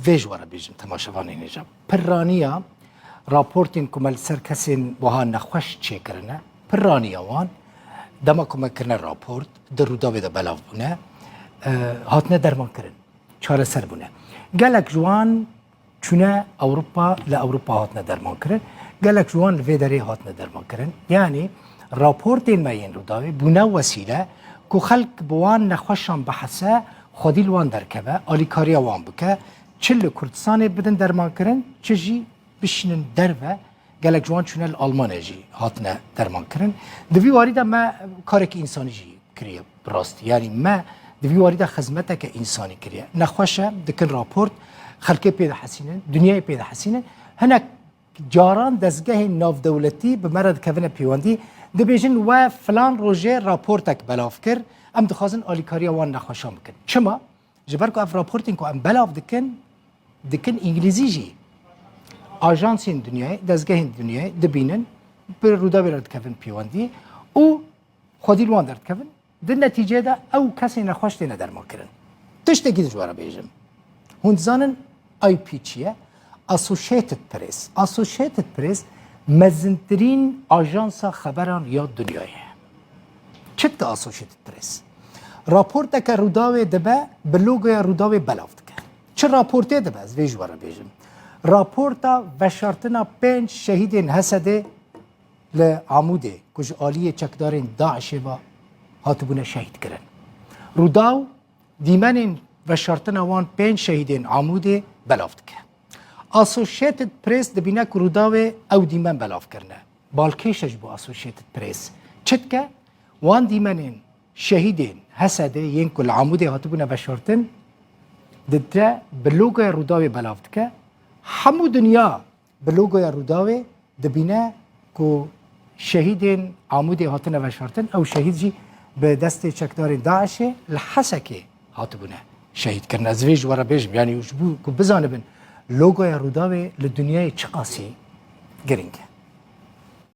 ویج واره بیشم تماشاوانی نیجا پرانیا راپورتین کمال سرکسین وها نخوش چه کرنه پرانیا وان دما کمک کرنه راپورت در روداوی دا بلاف بونه هاتنه درمان کرن چاره سر بونه گلک جوان چونه اوروپا لأوروپا هاتنه درمان کرن گلک جوان لفیدری هاتنه درمان کرن یعنی راپورتین ما این روداوی بونه وسیله که خلق بوان نخوشان بحثه خودی لوان درکبه آلیکاریا وان بکه چل کردستان بدن درمان کرن چجی بشینن دربه گلک جوان چونه الالمانه جی هاتنه درمان کرن دوی واریده ما کارک انسانی جی کریه براست یعنی ما دوی واریده خدمته که انسانی کریه نخوشه دکن راپورت خلقی پیدا حسینن دنیای پیدا حسینن هنک جاران دزگاه ناف دولتی به مرد کهونه پیواندی دبیجن و فلان روژه راپورتک بلاف کر ام دخوازن آلیکاریا وان نخوشام بکن چما؟ جبر که اف راپورتین که ام بلاف دکن انگلیزی جی آژانسین دنیای دزگاه دنیای دبینن بر رودا برد کهون پیواندی او خودی لوان درد کهون در نتیجه دا او کسی نخوش دینه در ما کرن تشت گیز جوارا بیجم هون زانن آی پی چیه؟ اسوشیتد پریس مزنترین آژانس خبران یا دنیایه چت اسوشیتد پریس راپورت که روداوی دبه بلوگوی روداوی بلافت که چه راپورته دبه از وی جوارا بیجم راپورتا وشارتنا 5 شهیدین حسده لعموده کج آلی چکدارین داعش با هاتبونه شهید کرن روداو دیمنین وشارتنا وان 5 شهیدین عموده بلافت که اسوشیتد پریس دبینه که روداوی او دیمن بلاف کرنه بالکیشش با اسوشیتد پریس چت که وان دیمنین شهیدین حسده ین کل عموده هاتبونه وشارتن دده بلوگوی روداوی بلافت که همو دنیا بلوگوی روداوی دبینه که شهیدین عمودی هاتنه وشارتن او شهید جی به دست چکدار داعش لحسکه هاتبونه شهید کرن از ویج ورا بیجم یعنی وجبو که بزانه بن لوگوی روداوی لدنیای چقاسی گرینگه